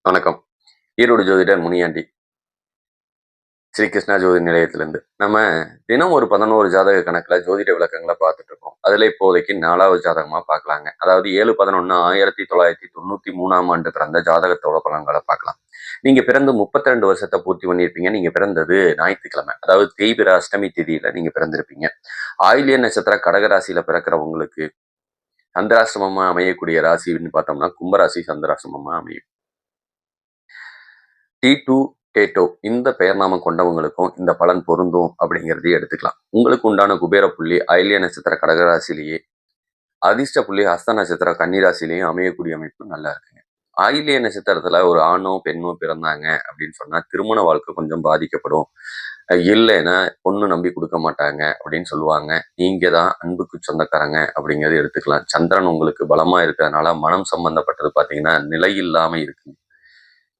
வணக்கம். ஈரோடு ஜோதிடர் முனியாண்டி. ஸ்ரீ கிருஷ்ணா ஜோதி நிலையத்திலிருந்து. நம்ம தினம் ஒரு 11 ஜாதக கணக்குல ஜோதிட விளக்கங்கள பார்த்துட்டு இருக்கோம். அதுல இப்போதைக்கு 4வது ஜாதகமா பார்க்கலாங்க. அதாவது 7/11/1993ஆம் ஆண்டு பிறந்த ஜாதகத்தோட பலன்கள பார்க்கலாம். நீங்க பிறந்து 32 வருஷத்த பூர்த்தி பண்ணியிருப்பீங்க. நீங்க பிறந்தது ஞாயித்துக்கிழமை. அதாவது தேய்பிறை அஷ்டமி திதியில நீங்க பிறந்திருப்பீங்க. ஆயில்ய நட்சத்திர கடக ராசியில பிறக்கிறவங்களுக்கு சந்திராசிரமமா அமையக்கூடிய ராசின்னு பார்த்தோம்னா கும்பராசி சந்திராசிரமமா அமையும். T2 டேட்டோ இந்த பெயர் நாமம் கொண்டவங்களுக்கும் இந்த பலன் பொருந்தும் அப்படிங்கிறதையும் எடுத்துக்கலாம். உங்களுக்கு உண்டான குபேர புள்ளி ஆயில்ய நட்சத்திர கடகராசிலேயே, அதிர்ஷ்ட புள்ளி ஹஸ்த நட்சத்திர கன்னிராசிலேயும் அமையக்கூடிய அமைப்பு நல்லா இருக்குங்க. ஆயில்ய நட்சத்திரத்துல ஒரு ஆணோ பெண்ணோ பிறந்தாங்க அப்படின்னு சொன்னா திருமண வாழ்க்கை கொஞ்சம் பாதிக்கப்படும். இல்லைன்னா பொண்ணு நம்பி கொடுக்க மாட்டாங்க அப்படின்னு சொல்லுவாங்க. நீங்க தான் அன்புக்கு சொந்தக்காரங்க அப்படிங்கிறது எடுத்துக்கலாம். சந்திரன் உங்களுக்கு பலமா இருக்கிறதுனால மனம் சம்பந்தப்பட்டது பார்த்தீங்கன்னா நிலை இல்லாம இருக்கு.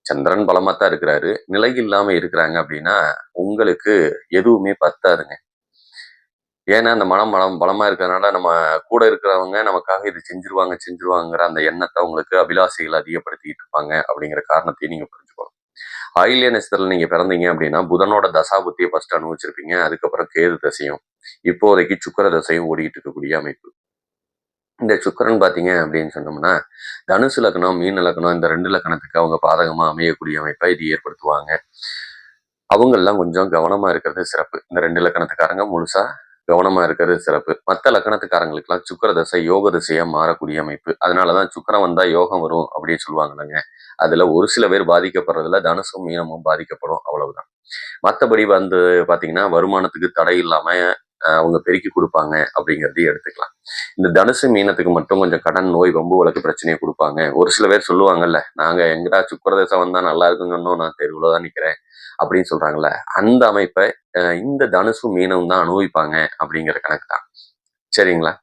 சந்திரன் பலமா தான் இருக்கிறாரு. நிலை இல்லாம இருக்கிறாங்க அப்படின்னா, உங்களுக்கு எதுவுமே பத்தாதுங்க. ஏன்னா, அந்த மனம் பலமா இருக்கிறதுனால, நம்ம கூட இருக்கிறவங்க நமக்காக இது செஞ்சுருவாங்கங்கிற அந்த எண்ணத்த உங்களுக்கு அபிலாஷைகள் அதிகப்படுத்திக்கிட்டு இருப்பாங்க அப்படிங்கிற காரணத்தையும் நீங்க புரிஞ்சுக்கணும். ஆயில்ய நட்சத்திரத்துல நீங்க பிறந்தீங்க அப்படின்னா, புதனோட தசாபுத்திய ஃபர்ஸ்ட் அனுபவிச்சிருப்பீங்க. அதுக்கப்புறம் கேது தசையும், இப்போதைக்கு சுக்கிர தசையும் ஓடிட்டு இருக்கக்கூடிய அமைப்பு. இந்த சுக்கிரன் பார்த்தீங்க அப்படின்னு சொன்னோம்னா, தனுசு லக்னம், மீன லக்னம் இந்த 2 லக்னத்துக்கு அவங்க பாதகமா அமையக்கூடிய அமைப்பை இது ஏற்படுத்துவாங்க. அவங்கெல்லாம் கொஞ்சம் கவனமா இருக்கிறது சிறப்பு. இந்த 2 லக்கணத்துக்காரங்க முழுசா கவனமா இருக்கிறது சிறப்பு. மத்த லக்கணத்துக்காரங்களுக்கெல்லாம் சுக்கிர தசை யோக திசையா மாறக்கூடிய அமைப்பு. அதனாலதான் சுக்கிரன் வந்தா யோகம் வரும் அப்படின்னு சொல்லுவாங்கல்லங்க. அதுல ஒரு சில பேர் பாதிக்கப்படுறதுல தனுசும் மீனமும் பாதிக்கப்படும் அவ்வளவுதான். மத்தபடி வந்து பாத்தீங்கன்னா வருமானத்துக்கு தடை இல்லாம அவங்க பெருக்கி கொடுப்பாங்க அப்படிங்கிறதையும் எடுத்துக்கலாம். இந்த தனுசு மீனத்துக்கு மட்டும் கொஞ்சம் கடன் நோய் வம்பு வழக்கு பிரச்சனையை கொடுப்பாங்க. ஒரு சில பேர் சொல்லுவாங்கல்ல, நாங்க எங்கடா சுக்கிரதசை வந்தா நல்லா இருக்குன்னு சொன்னோம், நான் தெருவுல தான் நிக்கிறேன் அப்படின்னு சொல்றாங்கல்ல, அந்த அமைப்பை இந்த தனுசு மீனம் தான் அனுபவிப்பாங்க அப்படிங்கிற கணக்கு தான். சரிங்களா?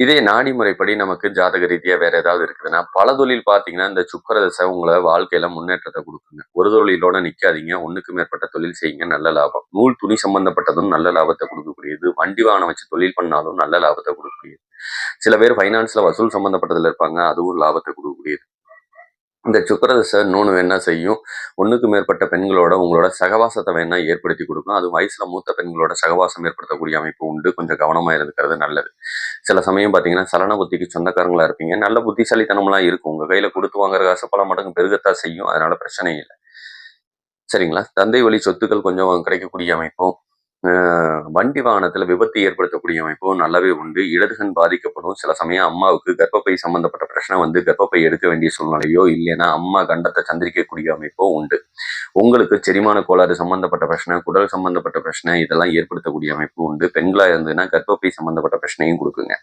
இதே நாடி முறைப்படி நமக்கு ஜாதக ரீதியா வேற ஏதாவது இருக்குதுன்னா, பல தொழில் பார்த்தீங்கன்னா, இந்த சுக்கிர தசை உங்கள வாழ்க்கையில முன்னேற்றத்தை கொடுக்குங்க. ஒரு தொழிலோட நிக்காதீங்க. ஒண்ணுக்கு மேற்பட்ட தொழில் செய்யுங்க. நல்ல லாபம். நூல் துணி சம்பந்தப்பட்டதும் நல்ல லாபத்தை கொடுக்கக்கூடியது. வண்டி வாகனம் வச்சு தொழில் பண்ணாலும் நல்ல லாபத்தை கொடுக்கக்கூடியது. சில பேர் ஃபைனான்ஸ்ல வசூல் சம்பந்தப்பட்டதுல இருப்பாங்க. அதுவும் லாபத்தை கொடுக்கக்கூடியது. இந்த சுக்கிரதசை இன்னொன்று வேணா செய்யும். ஒண்ணுக்கு மேற்பட்ட பெண்களோட உங்களோட சகவாசத்தை வேணா ஏற்படுத்தி கொடுக்கும். அது வயசுல மூத்த பெண்களோட சகவாசம் ஏற்படுத்தக்கூடிய அமைப்பு உண்டு. கொஞ்சம் கவனமா இருக்கிறது நல்லது. சில சமயம் பார்த்தீங்கன்னா, சலன புத்திக்கு சொந்தக்காரங்களா இருப்பீங்க. நல்ல புத்திசாலித்தனம்லாம் இருக்கும். உங்க கையில கொடுத்து வாங்குற காசு பல மடங்கு பெருகத்தான் செய்யும். அதனால பிரச்சனை இல்ல. சரிங்களா? தந்தை வழி சொத்துக்கள் கொஞ்சம் கிடைக்கக்கூடிய அமைப்பும், வண்டி வாகனத்துல விபத்து ஏற்படுத்தக்கூடிய அமைப்பும் நல்லாவே உண்டு. இடதுகண் பாதிக்கப்படும். சில சமயம் அம்மாவுக்கு கர்ப்பப்பை சம்பந்தப்பட்ட பிரச்சனை வந்து கர்ப்பப்பை எடுக்க வேண்டிய சூழ்நிலையோ, இல்லைன்னா அம்மா கண்டத்தை சந்திரிக்கக்கூடிய அமைப்போ உண்டு. உங்களுக்கு செரிமான கோளாறு சம்பந்தப்பட்ட பிரச்சனை, குடல் சம்பந்தப்பட்ட பிரச்சனை இதெல்லாம் ஏற்படுத்தக்கூடிய அமைப்பு உண்டு. பெண்களா இருந்ததுன்னா கர்ப்பப்பை சம்பந்தப்பட்ட பிரச்சனையும் கொடுக்குங்க.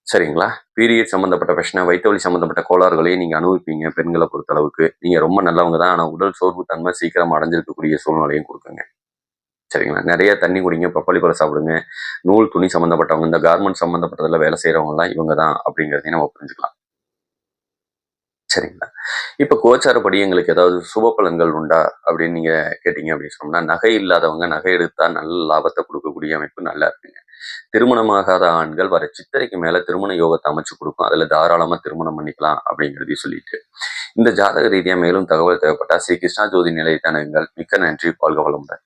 சரிங்களா? பீரியட் சம்மந்தப்பட்ட பிரச்சனை, வயித்து வலி சம்மந்தப்பட்ட கோளாறுகளையும் நீங்க அனுபவிப்பீங்க பெண்கள பொறுத்தளவுக்கு. நீங்க ரொம்ப நல்லவங்க தான். ஆனா உடல் சோர்வு தன்மை சீக்கிரம் அடைஞ்சிருக்கக்கூடிய சூழ்நிலையும் குடுக்குங்க. சரிங்களா? நெறைய தண்ணி குடிங்க, பப்பாளி பழம் சாப்பிடுங்க. நூல், துணி சம்மந்தப்பட்டவங்க, இந்த கார்மெண்ட் சம்மந்தப்பட்டதுல வேலை செய்றவங்கலாம் இவங்க தான் அப்படிங்கிறதையும் நம்ம புரிஞ்சுக்கலாம். சரிங்களா? இப்ப கோச்சாரப்படி எங்களுக்கு ஏதாவது சுப பலன்கள் உண்டா? அப்படின்னு நீங்க கேட்டீங்க அப்படின்னு சொன்னோம்னா, நகை இல்லாதவங்க நகை எடுத்தா நல்ல லாபத்த குடுக்கக்கூடிய அமைப்பு நல்லா இருக்குங்க. திருமணமாகாத ஆண்கள் வர சித்திரைக்கு மேல திருமண யோகத்தை அமைச்சு கொடுக்கும். அதுல தாராளமா திருமணம் பண்ணிக்கலாம் அப்படிங்கிறதையும் சொல்லிட்டு, இந்த ஜாதக ரீதியா மேலும் தகவல் தேவைப்பட்டா ஸ்ரீ கிருஷ்ணா ஜோதி நிலையத்தை அணுகுங்கள். மிக்க நன்றி. வாழ்க வளமுடன்.